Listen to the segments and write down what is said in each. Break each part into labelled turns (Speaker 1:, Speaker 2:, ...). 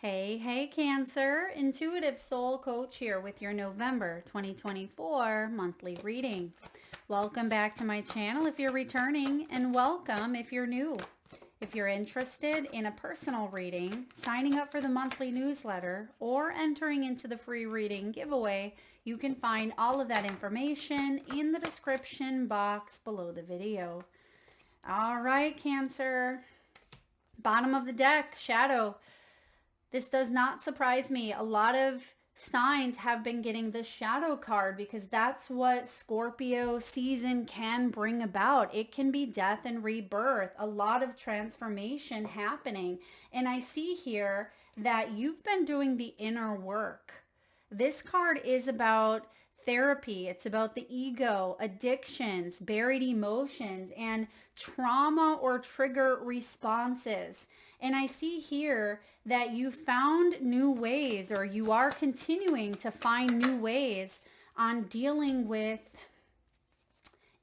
Speaker 1: Hey, Cancer. Intuitive Soul Coach here with your November 2024 monthly reading. Welcome back to my channel if you're returning, and welcome if you're new. If you're interested in a personal reading, signing up for the monthly newsletter, or entering into the free reading giveaway, you can find all of that information in the description box below the video. All right, Cancer. Bottom of the deck, Shadow. This does not surprise me. A lot of signs have been getting the shadow card because that's what Scorpio season can bring about. It can be death and rebirth, a lot of transformation happening. And I see here that you've been doing the inner work. This card is about therapy. It's about the ego, addictions, buried emotions, and trauma or trigger responses. And I see here that you found new ways, or you are continuing to find new ways on dealing with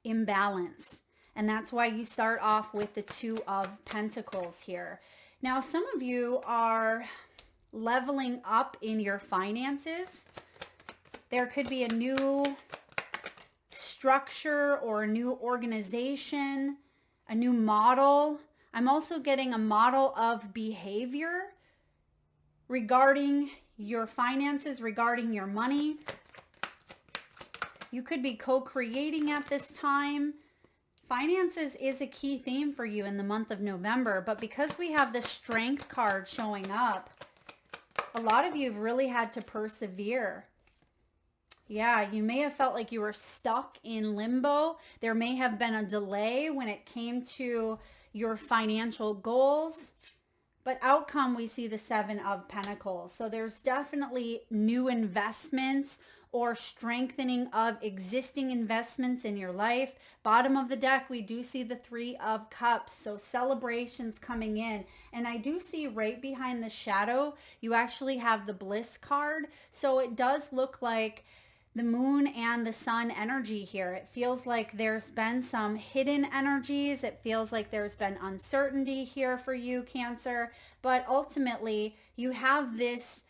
Speaker 1: imbalance. And that's why you start off with the Two of Pentacles here. Now, some of you are leveling up in your finances. There could be a new structure or a new organization, a new model. I'm also getting a model of behavior regarding your finances, regarding your money. You could be co-creating at this time. Finances is a key theme for you in the month of November, but because we have the Strength card showing up, a lot of you have really had to persevere. Yeah, you may have felt like you were stuck in limbo. There may have been a delay when it came to your financial goals. But outcome, we see the Seven of Pentacles. So there's definitely new investments or strengthening of existing investments in your life. Bottom of the deck, we do see the Three of Cups. So celebrations coming in. And I do see right behind the shadow, you actually have the Bliss card. So it does look like the moon and the sun energy here. It feels like there's been some hidden energies. It feels like there's been uncertainty here for you, Cancer. But ultimately, you have this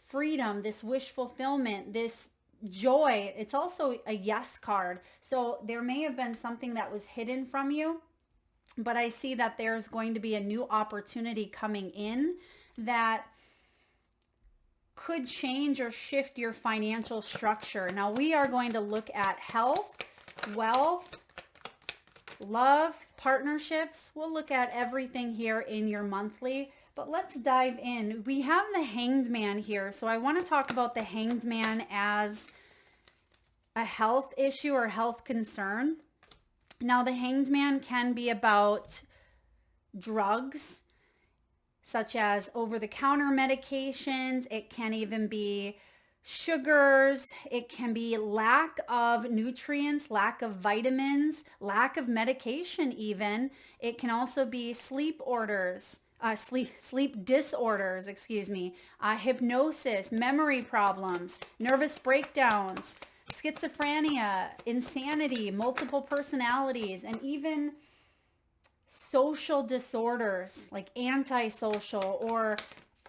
Speaker 1: freedom, this wish fulfillment, this joy. It's also a yes card. So there may have been something that was hidden from you, but I see that there's going to be a new opportunity coming in that could change or shift your financial structure. Now we are going to look at health, wealth, love, partnerships. We'll look at everything here in your monthly, but let's dive in. We have the Hanged Man here. So I want to talk about the Hanged Man as a health issue or health concern. Now the Hanged Man can be about drugs, such as over-the-counter medications. It can even be sugars. It can be lack of nutrients, lack of vitamins, lack of medication even. It can also be sleep disorders, hypnosis, memory problems, nervous breakdowns, schizophrenia, insanity, multiple personalities, and even social disorders like antisocial, or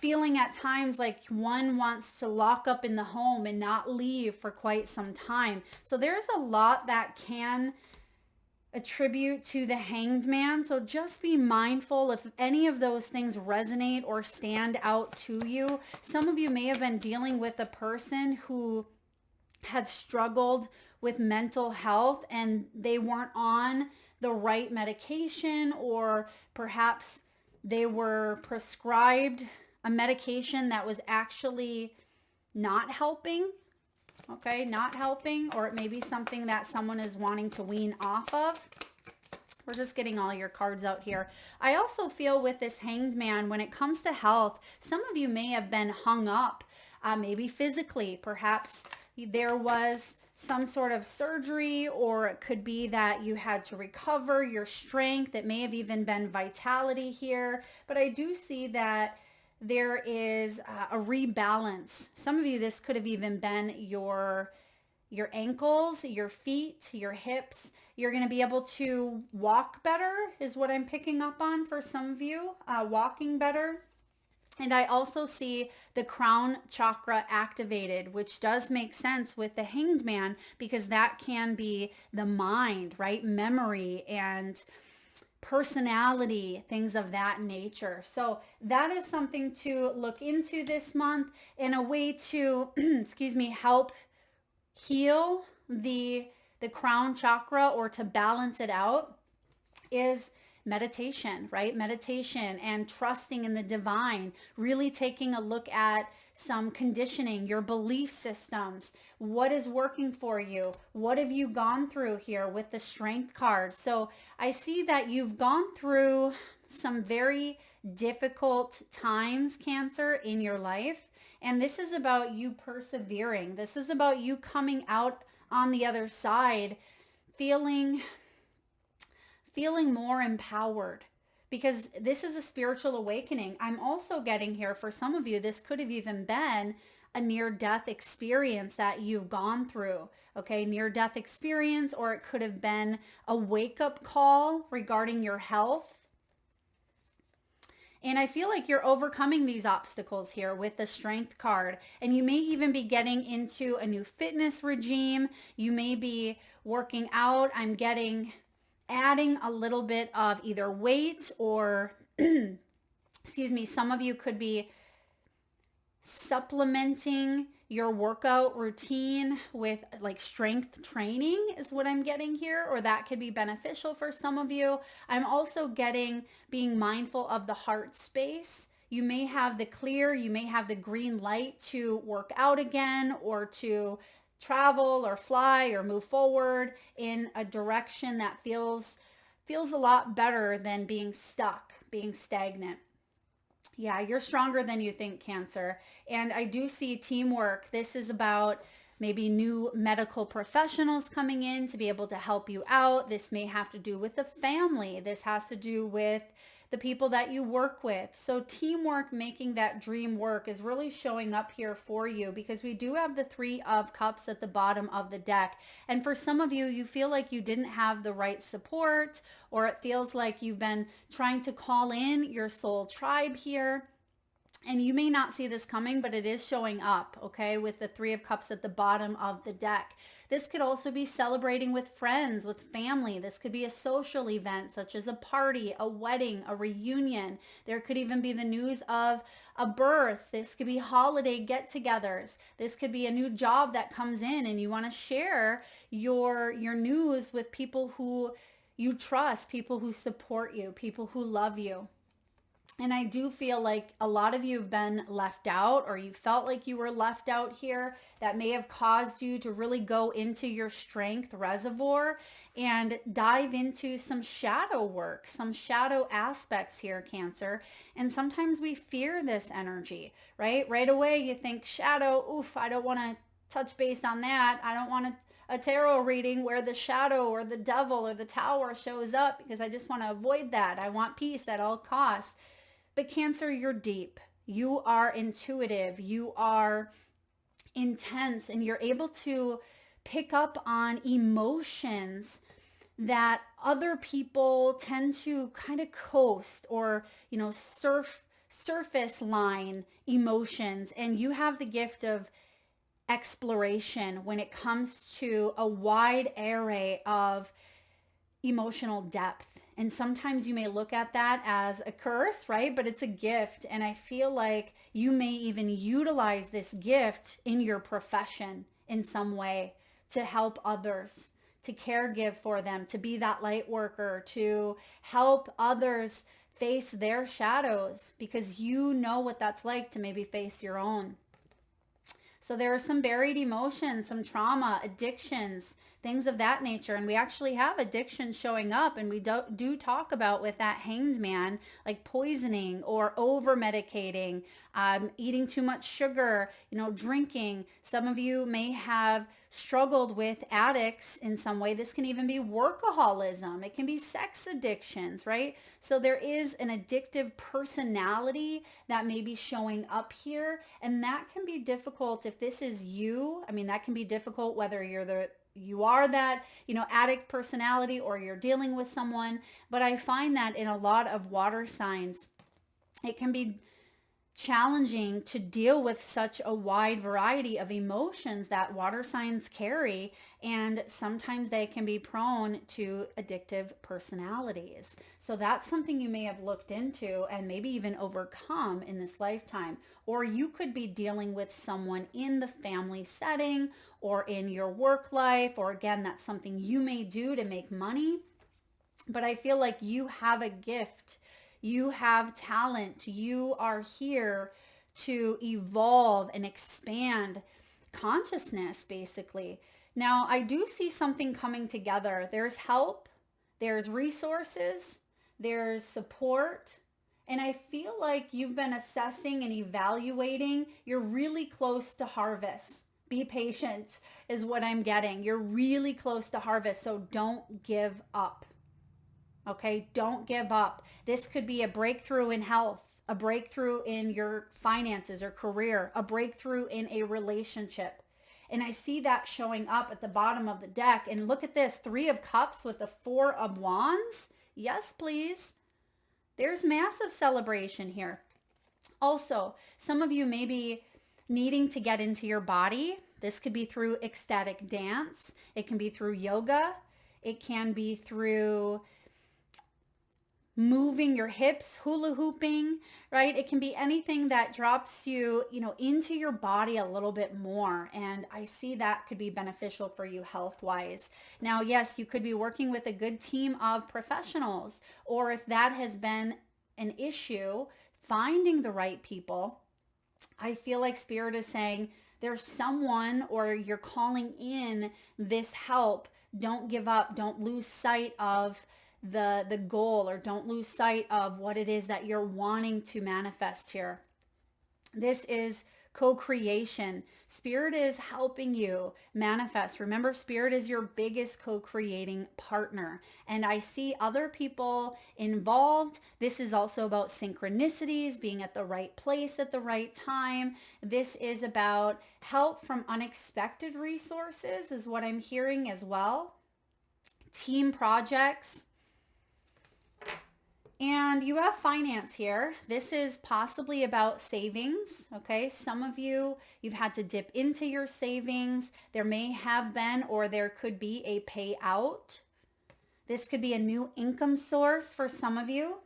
Speaker 1: feeling at times like one wants to lock up in the home and not leave for quite some time. So there's a lot that can attribute to the Hanged Man. So just be mindful if any of those things resonate or stand out to you. Some of you may have been dealing with a person who had struggled with mental health and they weren't on the right medication, or perhaps they were prescribed a medication that was actually not helping, okay, not helping, or it may be something that someone is wanting to wean off of. We're just getting all your cards out here. I also feel with this Hanged Man, when it comes to health, some of you may have been hung up, maybe physically. Perhaps there was some sort of surgery, or it could be that you had to recover your strength. It may have even been vitality here, but I do see that there is a rebalance. Some of you, this could have even been your ankles, your feet, your hips. You're going to be able to walk better is what I'm picking up on for some of you, walking better. And I also see the crown chakra activated, which does make sense with the Hanged Man because that can be the mind, right? Memory and personality, things of that nature. So that is something to look into this month, in a way to, excuse me, help heal the crown chakra, or to balance it out, is meditation, right? Meditation and trusting in the divine, really taking a look at some conditioning, your belief systems. What is working for you? What have you gone through here with the Strength card? So I see that you've gone through some very difficult times, Cancer, in your life. And this is about you persevering. This is about you coming out on the other side feeling more empowered, because this is a spiritual awakening. I'm also getting here, for some of you, this could have even been a near-death experience that you've gone through. Okay, near-death experience, or it could have been a wake-up call regarding your health. And I feel like you're overcoming these obstacles here with the Strength card. And you may even be getting into a new fitness regime. You may be working out. I'm getting adding a little bit of either weight or, excuse me, some of you could be supplementing your workout routine with like strength training is what I'm getting here, or that could be beneficial for some of you. I'm also getting being mindful of the heart space. You may have the clear, you may have the green light to work out again, or to travel or fly or move forward in a direction that feels a lot better than being stuck, being stagnant. Yeah, you're stronger than you think, Cancer. And I do see teamwork. This is about maybe new medical professionals coming in to be able to help you out. This may have to do with the family. This has to do with the people that you work with. So teamwork, making that dream work, is really showing up here for you, because we do have the Three of Cups at the bottom of the deck. And for some of you, you feel like you didn't have the right support, or it feels like you've been trying to call in your soul tribe here. And you may not see this coming, but it is showing up, okay, with the Three of Cups at the bottom of the deck. This could also be celebrating with friends, with family. This could be a social event, such as a party, a wedding, a reunion. There could even be the news of a birth. This could be holiday get-togethers. This could be a new job that comes in, and you want to share your news with people who you trust, people who support you, people who love you. And I do feel like a lot of you have been left out, or you felt like you were left out here. That may have caused you to really go into your strength reservoir and dive into some shadow work, some shadow aspects here, Cancer. And sometimes we fear this energy, right? Right away you think shadow, oof, I don't want to touch base on that. I don't want a tarot reading where the shadow or the devil or the tower shows up, because I just want to avoid that. I want peace at all costs. But Cancer, you're deep. You are intuitive. You are intense, and you're able to pick up on emotions that other people tend to kind of coast, or, surface line emotions. And you have the gift of exploration when it comes to a wide array of emotional depth. And sometimes you may look at that as a curse, right? But it's a gift. And I feel like you may even utilize this gift in your profession in some way to help others, to caregive for them, to be that light worker, to help others face their shadows, because you know what that's like to maybe face your own. So there are some buried emotions, some trauma, addictions, things of that nature. And we actually have addiction showing up, and we do talk about with that Hanged Man, like poisoning or over medicating, eating too much sugar, drinking. Some of you may have struggled with addicts in some way. This can even be workaholism. It can be sex addictions, right? So there is an addictive personality that may be showing up here, and that can be difficult if this is you. I mean, that can be difficult whether you are that, addict personality, or you're dealing with someone. But I find that in a lot of water signs, it can be challenging to deal with such a wide variety of emotions that water signs carry, and sometimes they can be prone to addictive personalities. So that's something you may have looked into and maybe even overcome in this lifetime. Or you could be dealing with someone in the family setting or in your work life, or again, that's something you may do to make money. But I feel like you have a gift. You have talent. You are here to evolve and expand consciousness, basically. Now, I do see something coming together. There's help, there's resources, there's support, and I feel like you've been assessing and evaluating. You're really close to harvest. Be patient is what I'm getting. You're really close to harvest, so don't give up. Okay, don't give up. This could be a breakthrough in health, a breakthrough in your finances or career, a breakthrough in a relationship. And I see that showing up at the bottom of the deck. And look at this, 3 of Cups with the 4 of Wands. Yes, please. There's massive celebration here. Also, some of you may be needing to get into your body. This could be through ecstatic dance. It can be through yoga. It can be through moving your hips, hula hooping, right? It can be anything that drops you, into your body a little bit more. And I see that could be beneficial for you health-wise. Now, yes, you could be working with a good team of professionals, or if that has been an issue, finding the right people. I feel like Spirit is saying there's someone, or you're calling in this help. Don't give up. Don't lose sight of the goal, or don't lose sight of what it is that you're wanting to manifest here. This is co-creation. Spirit is helping you manifest. Remember, Spirit is your biggest co-creating partner. And I see other people involved. This is also about synchronicities, being at the right place at the right time. This is about help from unexpected resources, is what I'm hearing as well. Team projects. And you have finance here. This is possibly about savings, okay? Some of you, you've had to dip into your savings. There may have been, or there could be a payout. This could be a new income source for some of you.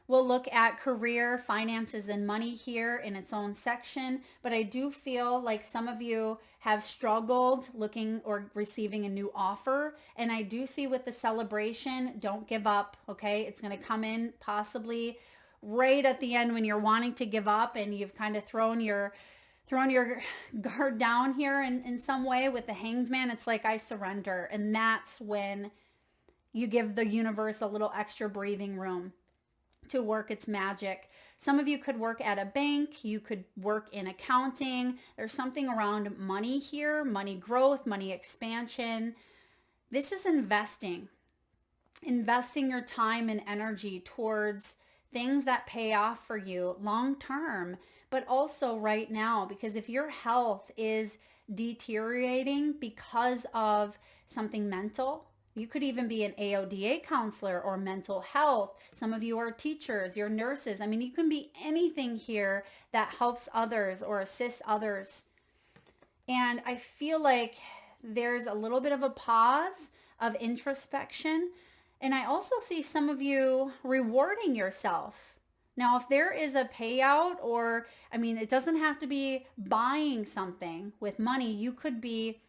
Speaker 1: We'll look at career, finances, and money here in its own section. But I do feel like some of you have struggled looking or receiving a new offer. And I do see with the celebration, don't give up, okay? It's going to come in possibly right at the end when you're wanting to give up and you've kind of thrown your guard down here in some way with the Hanged Man. It's like, I surrender. And that's when you give the universe a little extra breathing room to work its magic. Some of you could work at a bank. You could work in accounting. There's something around money here, money growth, money expansion. This is investing your time and energy towards things that pay off for you long term, but also right now, because if your health is deteriorating because of something mental, you could even be an AODA counselor or mental health. Some of you are teachers, you're nurses. I mean, you can be anything here that helps others or assists others. And I feel like there's a little bit of a pause of introspection. And I also see some of you rewarding yourself. Now, if there is a payout, or, it doesn't have to be buying something with money. You could be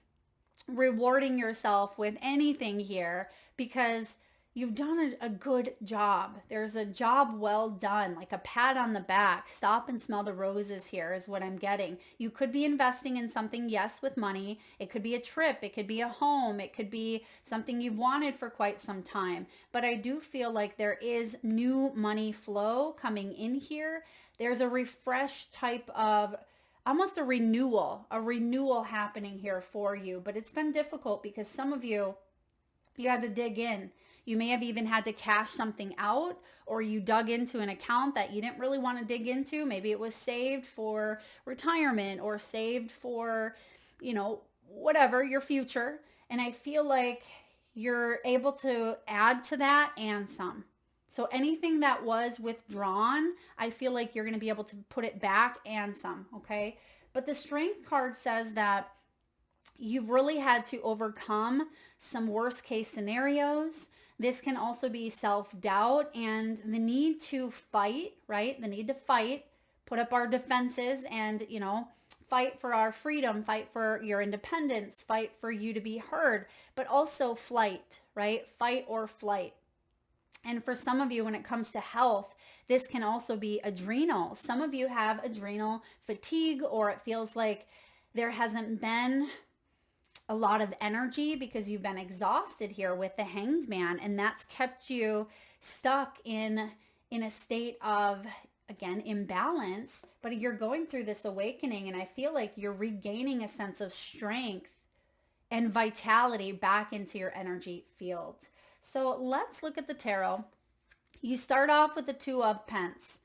Speaker 1: rewarding yourself with anything here because you've done a good job. There's a job well done, like a pat on the back. Stop and smell the roses here is what I'm getting. You could be investing in something, yes, with money. It could be a trip. It could be a home. It could be something you've wanted for quite some time. But I do feel like there is new money flow coming in here. There's a refresh type of almost a renewal happening here for you. But it's been difficult because some of you had to dig in. You may have even had to cash something out, or you dug into an account that you didn't really want to dig into. Maybe it was saved for retirement or saved for, whatever, your future. And I feel like you're able to add to that and some. So anything that was withdrawn, I feel like you're going to be able to put it back and some, okay? But the Strength card says that you've really had to overcome some worst case scenarios. This can also be self-doubt and the need to fight, right? The need to fight, put up our defenses and, fight for our freedom, fight for your independence, fight for you to be heard, but also flight, right? Fight or flight. And for some of you, when it comes to health, this can also be adrenal. Some of you have adrenal fatigue, or it feels like there hasn't been a lot of energy because you've been exhausted here with the Hanged Man, and that's kept you stuck in a state of, again, imbalance. But you're going through this awakening, and I feel like you're regaining a sense of strength and vitality back into your energy field. So let's look at the tarot. You start off with the Two of Pentacles.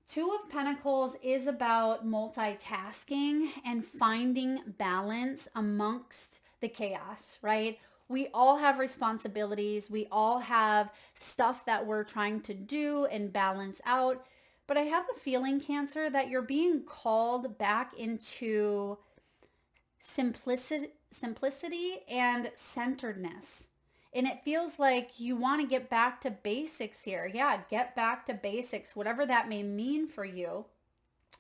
Speaker 1: Two of Pentacles is about multitasking and finding balance amongst the chaos, right? We all have responsibilities. We all have stuff that we're trying to do and balance out. But I have a feeling, Cancer, that you're being called back into simplicity and centeredness. And it feels like you want to get back to basics here. Yeah, get back to basics, whatever that may mean for you.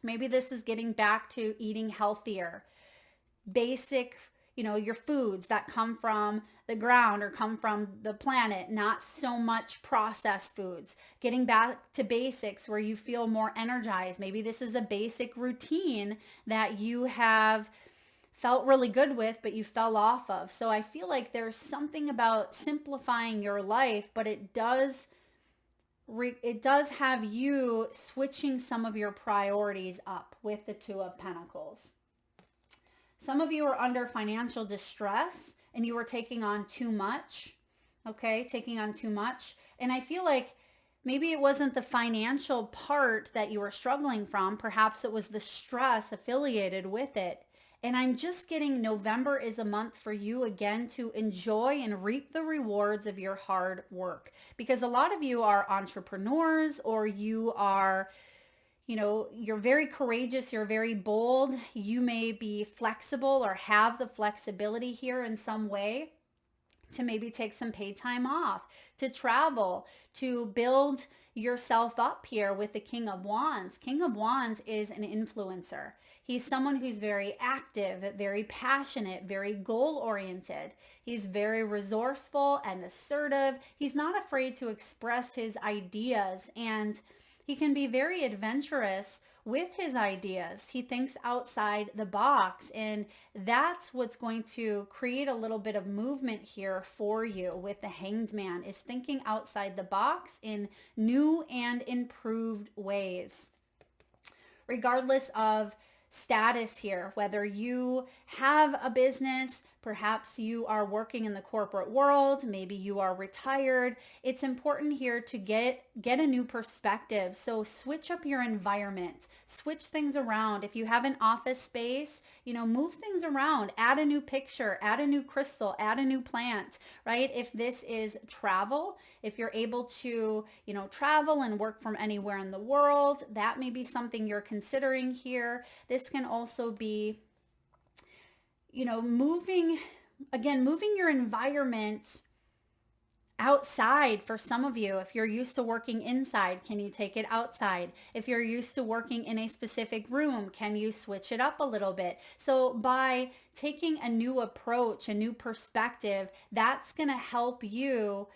Speaker 1: Maybe this is getting back to eating healthier, basic, your foods that come from the ground or come from the planet, not so much processed foods. Getting back to basics where you feel more energized. Maybe this is a basic routine that you have felt really good with, but you fell off of. So I feel like there's something about simplifying your life, but it does have you switching some of your priorities up with the Two of Pentacles. Some of you are under financial distress and you were taking on too much, okay? Taking on too much. And I feel like maybe it wasn't the financial part that you were struggling from. Perhaps it was the stress affiliated with it. And I'm just getting November is a month for you again to enjoy and reap the rewards of your hard work. Because a lot of you are entrepreneurs, or you are, you're very courageous, you're very bold. You may be flexible or have the flexibility here in some way to maybe take some paid time off, to travel, to build yourself up here with the King of Wands. King of Wands is an influencer. He's someone who's very active, very passionate, very goal-oriented. He's very resourceful and assertive. He's not afraid to express his ideas, and he can be very adventurous with his ideas. He thinks outside the box, and that's what's going to create a little bit of movement here for you with the Hanged Man, is thinking outside the box in new and improved ways. Regardless of status here, whether you have a business, perhaps you are working in the corporate world, maybe you are retired, it's important here to get a new perspective. So switch up your environment, switch things around. If you have an office space, move things around, add a new picture, add a new crystal, add a new plant, right? If this is travel, if you're able to, travel and work from anywhere in the world, that may be something you're considering here. This can also be, moving your environment outside for some of you. If you're used to working inside, can you take it outside? If you're used to working in a specific room, can you switch it up a little bit? So by taking a new approach, a new perspective, that's going to help you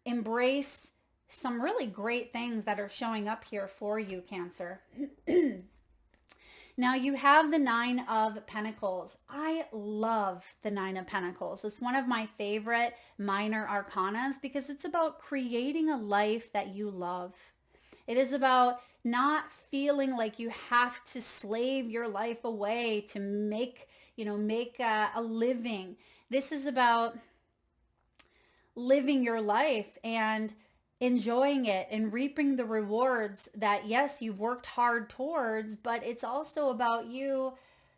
Speaker 1: embrace some really great things that are showing up here for you, Cancer. Now you have the Nine of Pentacles. I love the Nine of Pentacles. It's one of my favorite minor arcanas because it's about creating a life that you love. It is about not feeling like you have to slave your life away to make a living. This is about living your life and enjoying it and reaping the rewards that, yes, you've worked hard towards, but it's also about you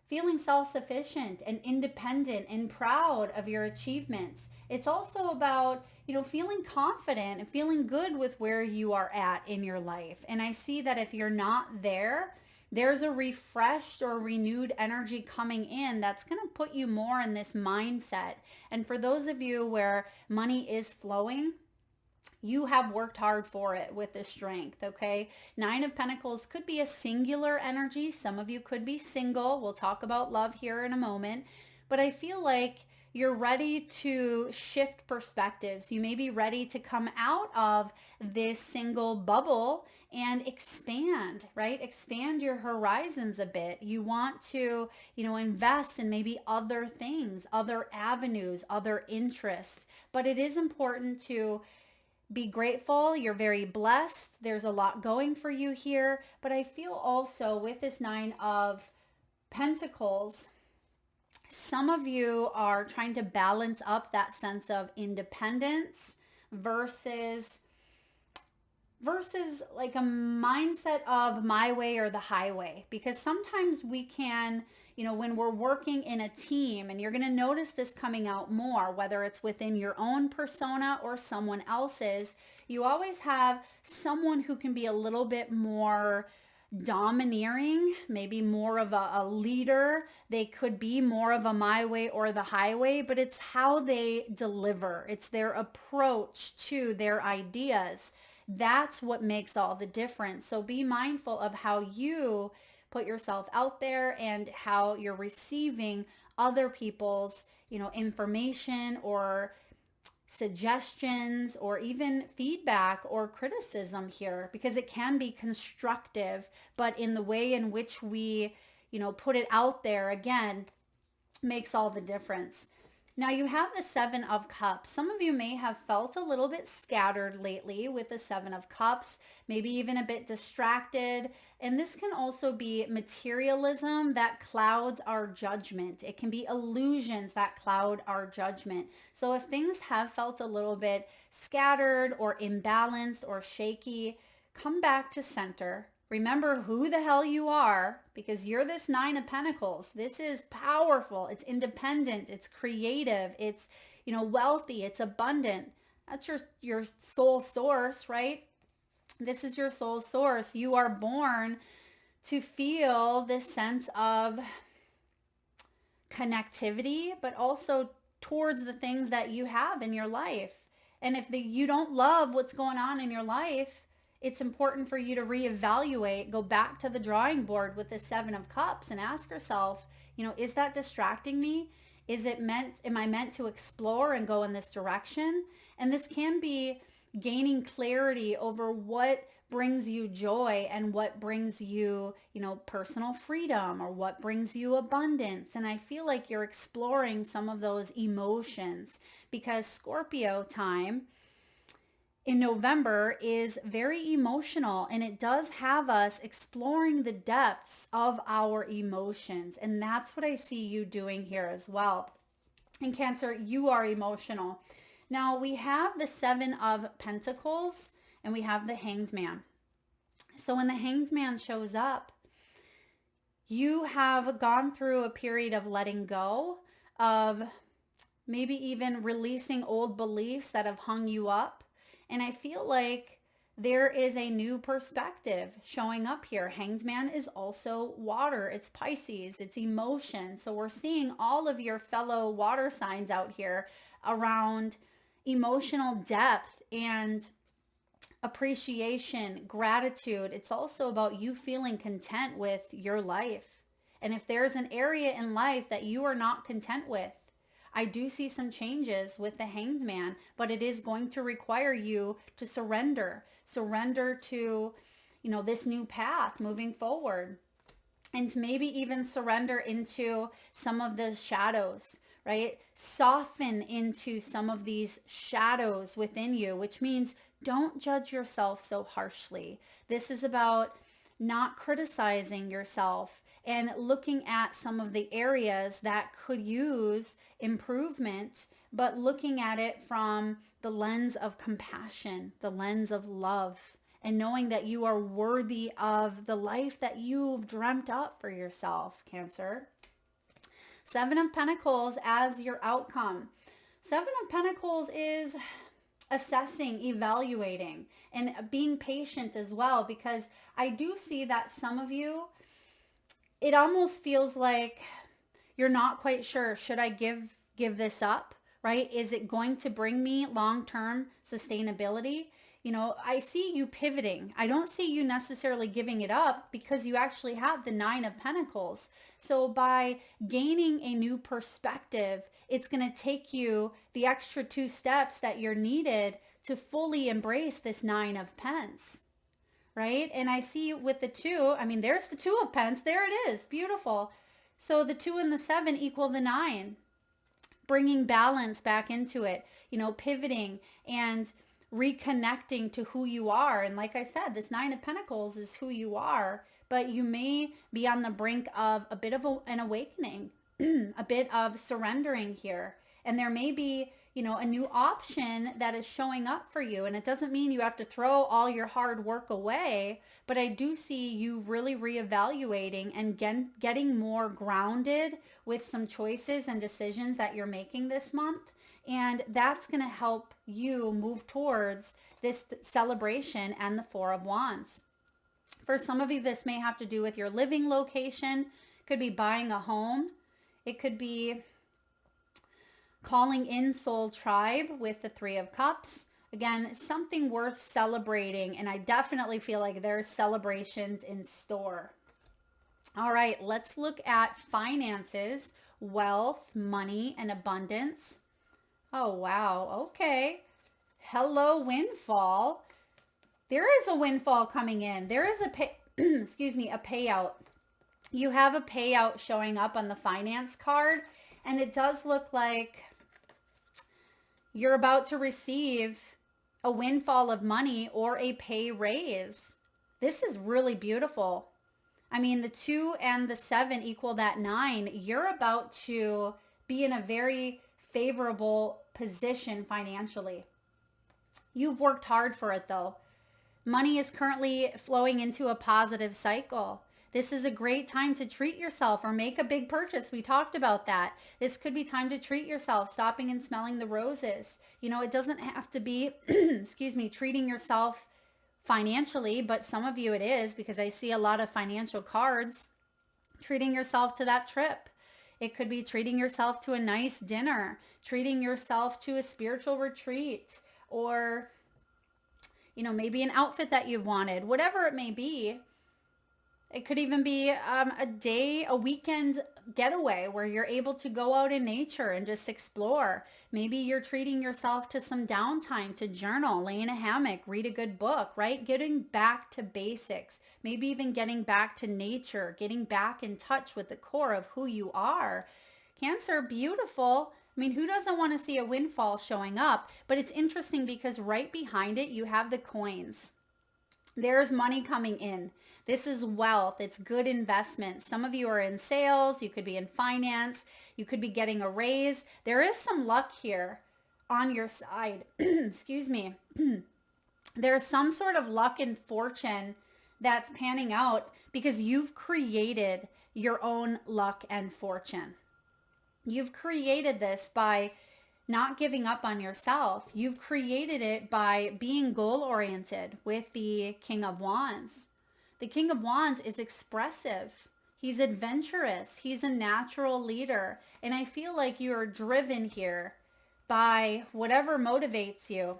Speaker 1: feeling self-sufficient and independent and proud of your achievements. It's also about, feeling confident and feeling good with where you are at in your life. And I see that if you're not there, there's a refreshed or renewed energy coming in that's going to put you more in this mindset. And for those of you where money is flowing, you have worked hard for it with the strength, okay? Nine of Pentacles could be a singular energy. Some of you could be single. We'll talk about love here in a moment. But I feel like you're ready to shift perspectives. You may be ready to come out of this single bubble and expand, right? Expand your horizons a bit. You want to, invest in maybe other things, other avenues, other interests. But it is important to be grateful. You're very blessed. There's a lot going for you here. But I feel also with this Nine of Pentacles, some of you are trying to balance up that sense of independence versus like a mindset of my way or the highway. Because sometimes we can, when we're working in a team, and you're going to notice this coming out more, whether it's within your own persona or someone else's, you always have someone who can be a little bit more domineering, maybe more of a leader. They could be more of a my way or the highway, but it's how they deliver. It's their approach to their ideas. That's what makes all the difference. So be mindful of how you put yourself out there and how you're receiving other people's, information or suggestions or even feedback or criticism here, because it can be constructive, but in the way in which we, put it out there, again, makes all the difference. Now you have the Seven of Cups. Some of you may have felt a little bit scattered lately with the Seven of Cups, maybe even a bit distracted. And this can also be materialism that clouds our judgment. It can be illusions that cloud our judgment. So if things have felt a little bit scattered or imbalanced or shaky, come back to center. Remember who the hell you are, because you're this Nine of Pentacles. This is powerful. It's independent. It's creative. It's, wealthy. It's abundant. That's your soul source, right? This is your soul source. You are born to feel this sense of connectivity, but also towards the things that you have in your life. And if you don't love what's going on in your life, it's important for you to reevaluate, go back to the drawing board with the Seven of Cups and ask yourself, is that distracting me? Am I meant to explore and go in this direction? And this can be gaining clarity over what brings you joy and what brings you, personal freedom, or what brings you abundance. And I feel like you're exploring some of those emotions, because Scorpio time in November is very emotional, and it does have us exploring the depths of our emotions. And that's what I see you doing here as well. In Cancer, you are emotional. Now we have the Seven of Pentacles and we have the Hanged Man. So when the Hanged Man shows up, you have gone through a period of letting go, of maybe even releasing old beliefs that have hung you up. And I feel like there is a new perspective showing up here. Hanged Man is also water. It's Pisces. It's emotion. So we're seeing all of your fellow water signs out here around emotional depth and appreciation, gratitude. It's also about you feeling content with your life. And if there's an area in life that you are not content with, I do see some changes with the Hanged Man, but it is going to require you to surrender to, this new path moving forward, and to maybe even surrender into some of the shadows, right? Soften into some of these shadows within you, which means don't judge yourself so harshly. This is about not criticizing yourself and looking at some of the areas that could use improvement, but looking at it from the lens of compassion, the lens of love, and knowing that you are worthy of the life that you've dreamt up for yourself, Cancer. Seven of Pentacles as your outcome. Seven of Pentacles is assessing, evaluating, and being patient as well, because I do see that some of you, it almost feels like you're not quite sure, should I give this up, right? Is it going to bring me long-term sustainability? You know, I see you pivoting. I don't see you necessarily giving it up because you actually have the Nine of Pentacles. So by gaining a new perspective, it's going to take you the extra 2 steps that you're needed to fully embrace this Nine of Pence, right? And I see with the 2, I mean, there's the 2 of Pence. There it is. Beautiful. So the 2 and the 7 equal the 9, bringing balance back into it, you know, pivoting and reconnecting to who you are. And like I said, this Nine of Pentacles is who you are, but you may be on the brink of a bit of an awakening, a bit of surrendering here. And there may be, you know, a new option that is showing up for you. And it doesn't mean you have to throw all your hard work away, but I do see you really reevaluating and getting more grounded with some choices and decisions that you're making this month. And that's going to help you move towards this celebration and the Four of Wands. For some of you, this may have to do with your living location. Could be buying a home. It could be calling in soul tribe with the Three of Cups. Again, something worth celebrating. And I definitely feel like there's celebrations in store. All right, let's look at finances, wealth, money, and abundance. Oh, wow. Okay. Hello, windfall. There is a windfall coming in. There is a a payout. You have a payout showing up on the finance card, and it does look like you're about to receive a windfall of money or a pay raise. This is really beautiful. I mean, the 2 and the 7 equal that 9. You're about to be in a very favorable position financially. You've worked hard for it though. Money is currently flowing into a positive cycle. This is a great time to treat yourself or make a big purchase. We talked about that. This could be time to treat yourself, stopping and smelling the roses. You know, it doesn't have to be, treating yourself financially, but some of you it is, because I see a lot of financial cards. Treating yourself to that trip. It could be treating yourself to a nice dinner, treating yourself to a spiritual retreat, or, you know, maybe an outfit that you've wanted, whatever it may be. It could even be a weekend getaway where you're able to go out in nature and just explore. Maybe you're treating yourself to some downtime to journal, lay in a hammock, read a good book, right? Getting back to basics, maybe even getting back to nature, getting back in touch with the core of who you are. Cancer, beautiful. I mean, who doesn't want to see a windfall showing up? But it's interesting because right behind it, you have the coins. There's money coming in. This is wealth. It's good investment. Some of you are in sales. You could be in finance. You could be getting a raise. There is some luck here on your side. Excuse me. There's some sort of luck and fortune that's panning out because you've created your own luck and fortune. You've created this by not giving up on yourself. You've created it by being goal-oriented with the King of Wands. The King of Wands is expressive. He's adventurous. He's a natural leader. And I feel like you are driven here by whatever motivates you.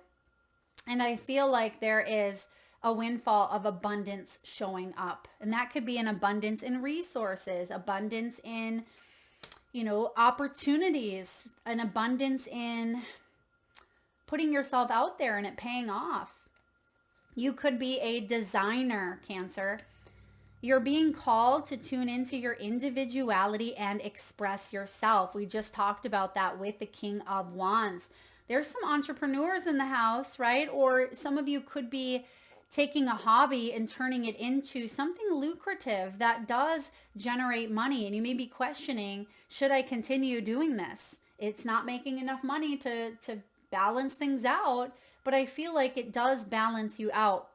Speaker 1: And I feel like there is a windfall of abundance showing up. And that could be an abundance in resources, abundance in, you know, opportunities, an abundance in putting yourself out there and it paying off. You could be a designer, Cancer. You're being called to tune into your individuality and express yourself. We just talked about that with the King of Wands. There's some entrepreneurs in the house, right? Or some of you could be taking a hobby and turning it into something lucrative that does generate money. And you may be questioning, should I continue doing this? It's not making enough money to balance things out, but I feel like it does balance you out.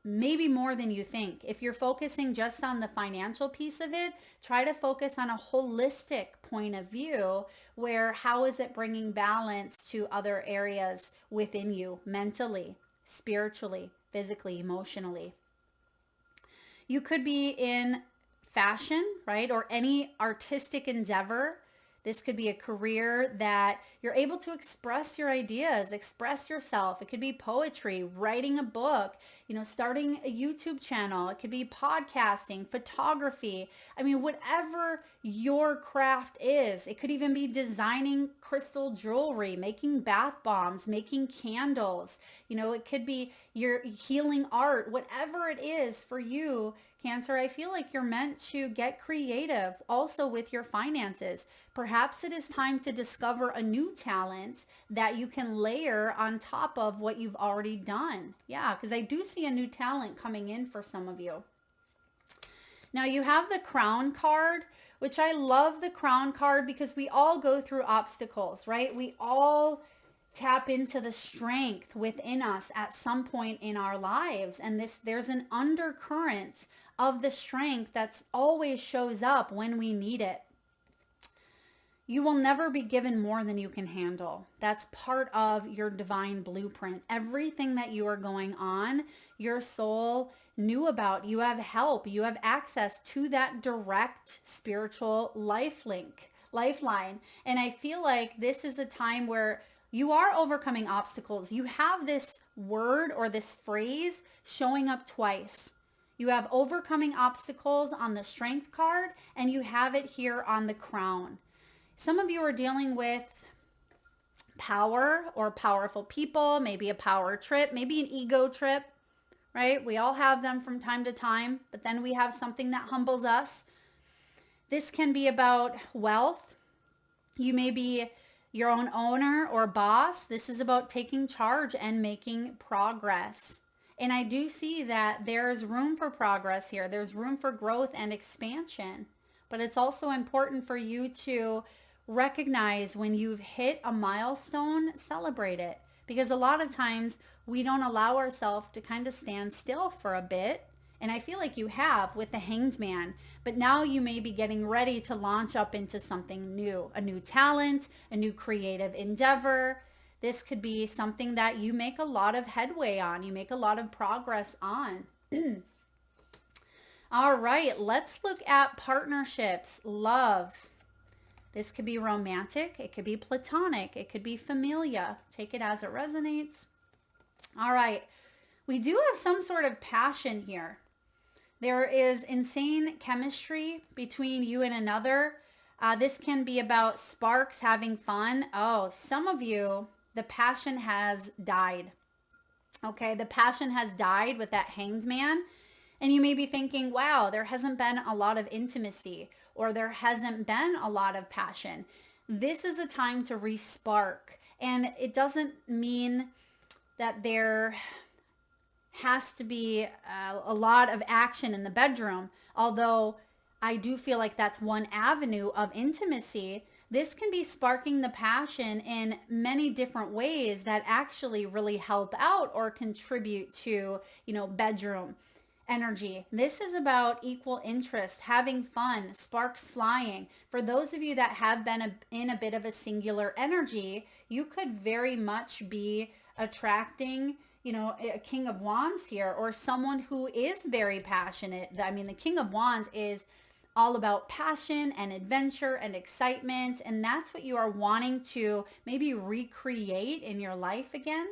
Speaker 1: maybe more than you think. If you're focusing just on the financial piece of it, try to focus on a holistic point of view where how is it bringing balance to other areas within you, mentally, spiritually, physically, emotionally. You could be in fashion, right? Or any artistic endeavor. This could be a career that you're able to express your ideas, express yourself. It could be poetry, writing a book, starting a YouTube channel. It could be podcasting, photography. I mean, whatever your craft is. It could even be designing crystal jewelry, making bath bombs, making candles. It could be your healing art, whatever it is for you, Cancer. I feel like you're meant to get creative also with your finances. Perhaps it is time to discover a new talent that you can layer on top of what you've already done. Yeah, because I do see a new talent coming in for some of you. Now you have the Crown card, which I love the Crown card because we all go through obstacles, right? We all tap into the strength within us at some point in our lives. And there's an undercurrent of the strength that's always shows up when we need it. You will never be given more than you can handle. That's part of your divine blueprint. Everything that you are going on, your soul knew about. You have help. You have access to that direct spiritual lifeline. And I feel like this is a time where you are overcoming obstacles. You have this word or this phrase showing up twice. You have overcoming obstacles on the Strength card, and you have it here on the Crown. Some of you are dealing with power or powerful people, maybe a power trip, maybe an ego trip, right? We all have them from time to time, but then we have something that humbles us. This can be about wealth. You may be your own owner or boss. This is about taking charge and making progress. And I do see that there's room for progress here. There's room for growth and expansion. But it's also important for you to recognize when you've hit a milestone, celebrate it. Because a lot of times we don't allow ourselves to kind of stand still for a bit. And I feel like you have with the Hanged Man. But now you may be getting ready to launch up into something new, a new talent, a new creative endeavor. This could be something that you make a lot of headway on. You make a lot of progress on. All right, let's look at partnerships, love. This could be romantic. It could be platonic. It could be familia. Take it as it resonates. All right, we do have some sort of passion here. There is insane chemistry between you and another. This can be about sparks, having fun. Oh, some of you, the passion has died. Okay, the passion has died with that Hanged Man. And you may be thinking, wow, there hasn't been a lot of intimacy or there hasn't been a lot of passion. This is a time to re-spark. And it doesn't mean that there has to be a lot of action in the bedroom, although I do feel like that's one avenue of intimacy. This can be sparking the passion in many different ways that actually really help out or contribute to, bedroom energy. This is about equal interest, having fun, sparks flying. For those of you that have been in a bit of a singular energy, you could very much be attracting a King of Wands here, or someone who is very passionate. I mean, the King of Wands is all about passion and adventure and excitement. And that's what you are wanting to maybe recreate in your life again.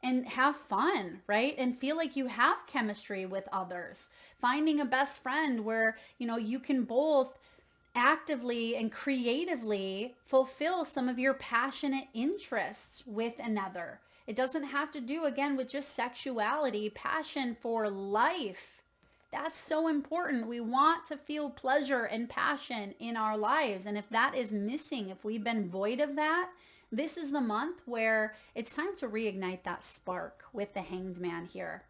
Speaker 1: And have fun, right? And feel like you have chemistry with others. Finding a best friend where, you can both actively and creatively fulfill some of your passionate interests with another. It doesn't have to do, again, with just sexuality, passion for life. That's so important. We want to feel pleasure and passion in our lives. And if that is missing, if we've been void of that, this is the month where it's time to reignite that spark with the Hanged Man here.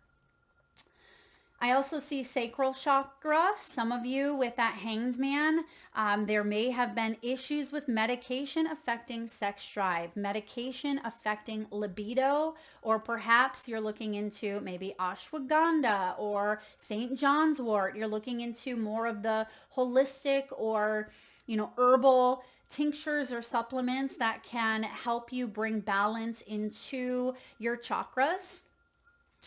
Speaker 1: I also see sacral chakra. Some of you with that Hanged Man, there may have been issues with medication affecting sex drive, medication affecting libido, or perhaps you're looking into maybe ashwagandha or St. John's wort. You're looking into more of the holistic or, herbal tinctures or supplements that can help you bring balance into your chakras.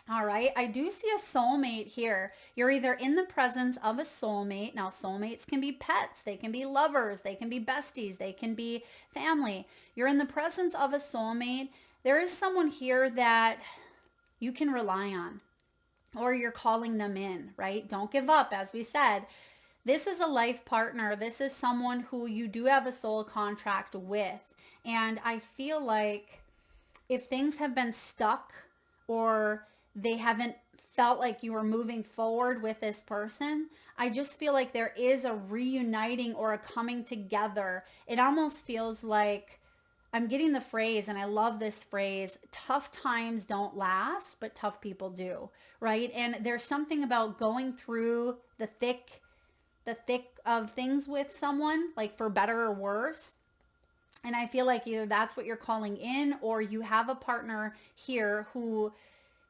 Speaker 1: All right, I do see a soulmate here. You're either in the presence of a soulmate. Now, soulmates can be pets, they can be lovers, they can be besties, they can be family. You're in the presence of a soulmate. There is someone here that you can rely on, or you're calling them in, right? Don't give up, as we said. This is a life partner. This is someone who you do have a soul contract with. And I feel like if things have been stuck or they haven't felt like you were moving forward with this person, I just feel like there is a reuniting or a coming together. It almost feels like I'm getting the phrase, and I love this phrase, tough times don't last, but tough people do, right? And there's something about going through the thick of things with someone, like for better or worse. And I feel like either that's what you're calling in, or you have a partner here who,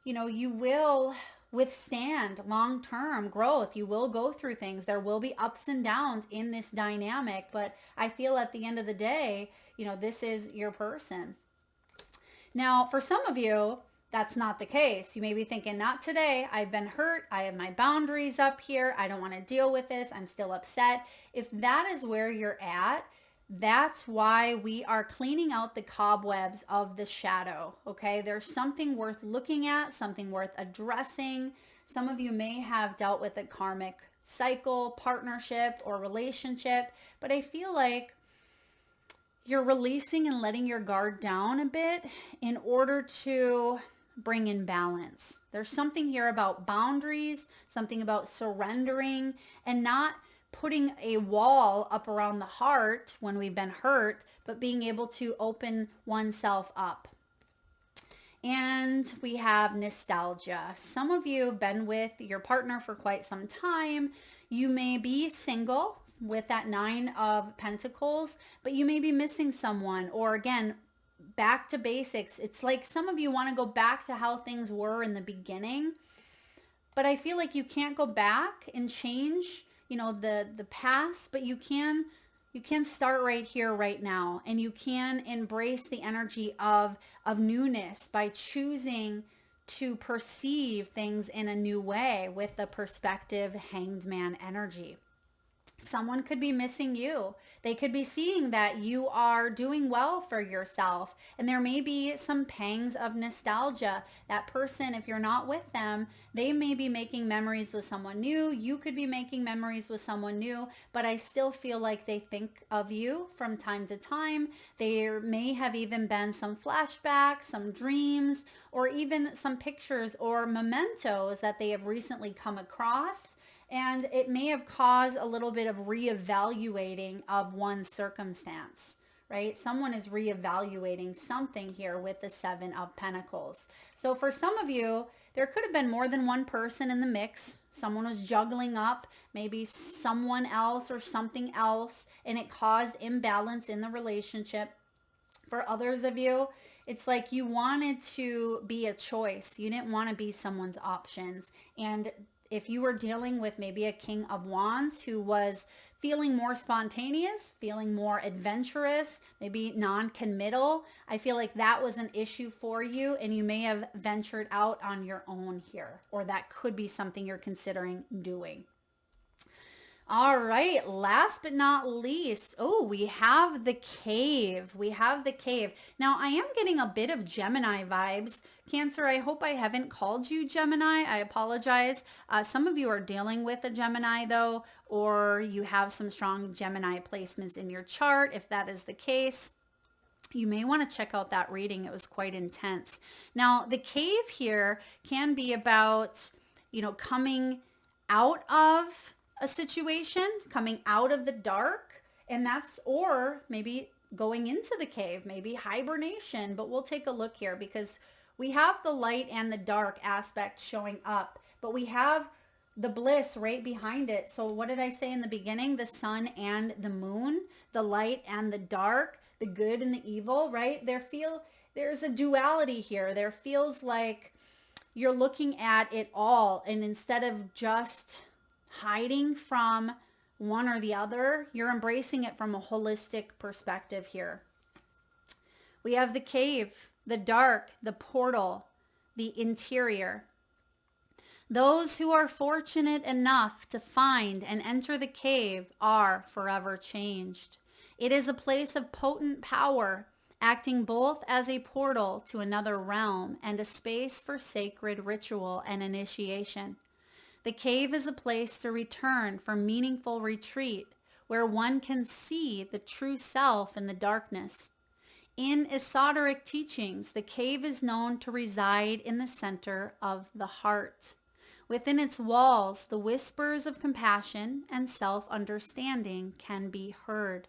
Speaker 1: you will withstand long-term growth. You will go through things. There will be ups and downs in this dynamic, but I feel at the end of the day, this is your person. Now, for some of you, that's not the case. You may be thinking, not today. I've been hurt. I have my boundaries up here. I don't want to deal with this. I'm still upset. If that is where you're at, that's why we are cleaning out the cobwebs of the shadow, okay? There's something worth looking at, something worth addressing. Some of you may have dealt with a karmic cycle, partnership, or relationship, but I feel like you're releasing and letting your guard down a bit in order to bring in balance. There's something here about boundaries, something about surrendering and not putting a wall up around the heart when we've been hurt, but being able to open oneself up. And we have nostalgia. Some of you have been with your partner for quite some time. You may be single with that 9 of Pentacles, but you may be missing someone, or again, back to basics. It's like some of you want to go back to how things were in the beginning, but I feel like you can't go back and change the past, but you can start right here, right now, and you can embrace the energy of newness by choosing to perceive things in a new way with the perspective Hanged Man energy. Someone could be missing you. They could be seeing that you are doing well for yourself. And there may be some pangs of nostalgia. That person, if you're not with them, they may be making memories with someone new. You could be making memories with someone new. But I still feel like they think of you from time to time. There may have even been some flashbacks, some dreams, or even some pictures or mementos that they have recently come across. And it may have caused a little bit of reevaluating of one's circumstance, right? Someone is reevaluating something here with the 7 of Pentacles. So for some of you, there could have been more than one person in the mix. Someone was juggling up, maybe someone else or something else, and it caused imbalance in the relationship. For others of you, it's like you wanted to be a choice. You didn't want to be someone's options. And if you were dealing with maybe a King of Wands who was feeling more spontaneous, feeling more adventurous, maybe non-committal, I feel like that was an issue for you, and you may have ventured out on your own here, or that could be something you're considering doing. All right, last but not least, we have the cave. We have the cave. Now, I am getting a bit of Gemini vibes. Cancer, I hope I haven't called you Gemini. I apologize. Some of you are dealing with a Gemini, though, or you have some strong Gemini placements in your chart. If that is the case, you may want to check out that reading. It was quite intense. Now, the cave here can be about, coming out of a situation, coming out of the dark, and or maybe going into the cave, maybe hibernation, but we'll take a look here because we have the light and the dark aspect showing up, but we have the bliss right behind it. So what did I say in the beginning? The sun and the moon, the light and the dark, the good and the evil, right? There's a duality here. There feels like you're looking at it all, and instead of just hiding from one or the other, you're embracing it from a holistic perspective here. We have the cave, the dark, the portal, the interior. Those who are fortunate enough to find and enter the cave are forever changed. It is a place of potent power, acting both as a portal to another realm and a space for sacred ritual and initiation. The cave is a place to return for meaningful retreat, where one can see the true self in the darkness. In esoteric teachings, the cave is known to reside in the center of the heart. Within its walls, the whispers of compassion and self-understanding can be heard.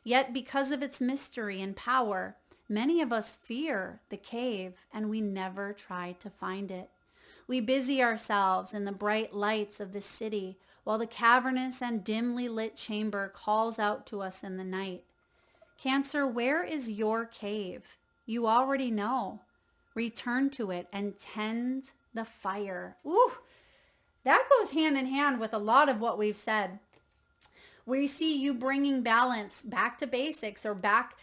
Speaker 1: Yet because of its mystery and power, many of us fear the cave and we never try to find it. We busy ourselves in the bright lights of the city while the cavernous and dimly lit chamber calls out to us in the night. Cancer, where is your cave? You already know. Return to it and tend the fire. Ooh, that goes hand in hand with a lot of what we've said. We see you bringing balance back to basics, or back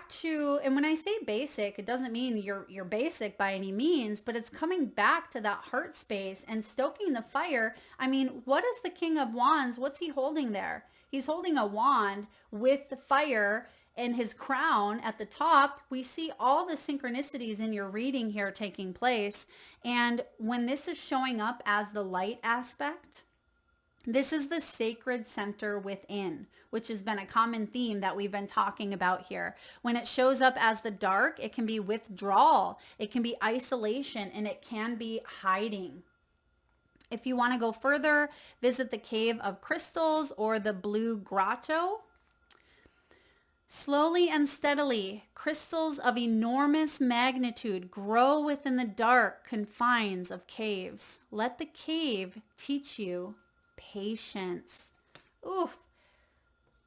Speaker 1: to, and when I say basic, it doesn't mean you're basic by any means, but it's coming back to that heart space and stoking the fire. I mean, what is the King of Wands? What's he holding there? He's holding a wand with the fire and his crown at the top. We see all the synchronicities in your reading here taking place. And when this is showing up as the light aspect, this is the sacred center within, which has been a common theme that we've been talking about here. When it shows up as the dark, it can be withdrawal, it can be isolation, and it can be hiding. If you want to go further, visit the Cave of Crystals or the Blue Grotto. Slowly and steadily, crystals of enormous magnitude grow within the dark confines of caves. Let the cave teach you patience. Oof.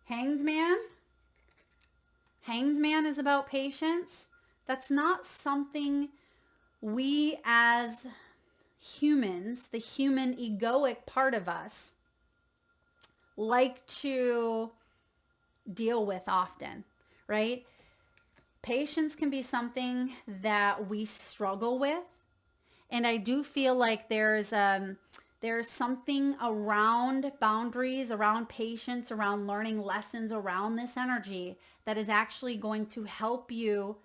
Speaker 1: Hanged Man. Hanged Man is about patience. That's not something we as humans, the human egoic part of us, like to deal with often, right? Patience can be something that we struggle with. And I do feel like there's something around boundaries, around patience, around learning lessons around this energy that is actually going to help you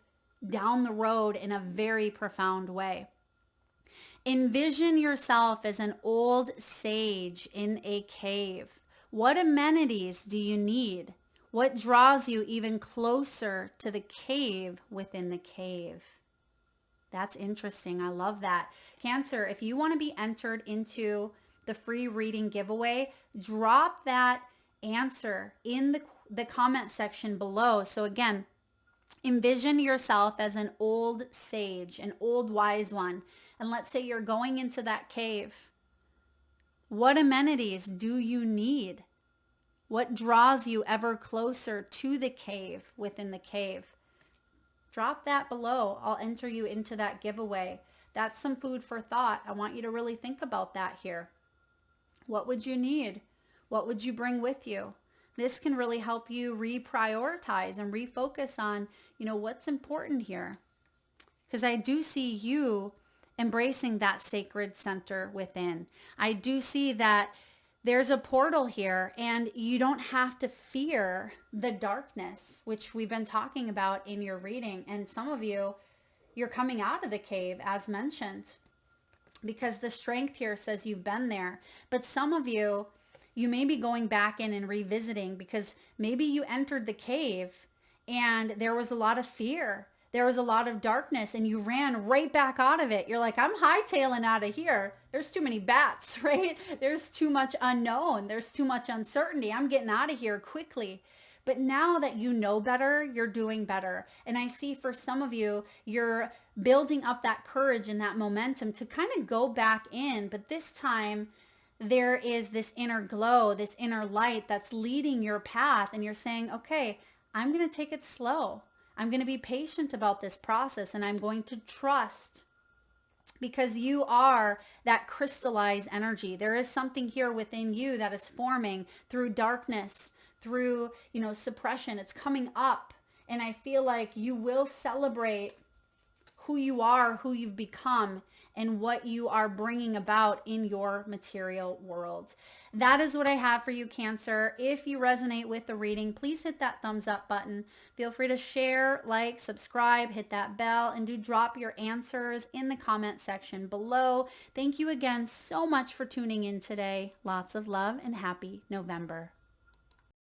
Speaker 1: down the road in a very profound way. Envision yourself as an old sage in a cave. What amenities do you need? What draws you even closer to the cave within the cave? That's interesting. I love that. Cancer, if you want to be entered into the free reading giveaway, drop that answer in the comment section below. So again, envision yourself as an old sage, an old wise one. And let's say you're going into that cave. What amenities do you need? What draws you ever closer to the cave within the cave? Drop that below. I'll enter you into that giveaway. That's some food for thought. I want you to really think about that here. What would you need? What would you bring with you? This can really help you reprioritize and refocus on, what's important here. Because I do see you embracing that sacred center within. I do see that there's a portal here, and you don't have to fear the darkness, which we've been talking about in your reading. And some of you, you're coming out of the cave, as mentioned, because the strength here says you've been there. But some of you, you may be going back in and revisiting, because maybe you entered the cave and there was a lot of fear. There was a lot of darkness and you ran right back out of it. You're like, I'm hightailing out of here. There's too many bats, right? There's too much unknown. There's too much uncertainty. I'm getting out of here quickly. But now that you know better, you're doing better. And I see for some of you, you're building up that courage and that momentum to kind of go back in. But this time, there is this inner glow, this inner light that's leading your path. And you're saying, okay, I'm going to take it slow. I'm going to be patient about this process, and I'm going to trust, because you are that crystallized energy. There is something here within you that is forming through darkness, through, suppression. It's coming up. And I feel like you will celebrate who you are, who you've become, and what you are bringing about in your material world. That is what I have for you, Cancer. If you resonate with the reading, please hit that thumbs up button. Feel free to share, like, subscribe, hit that bell, and do drop your answers in the comment section below. Thank you again so much for tuning in today. Lots of love and happy November.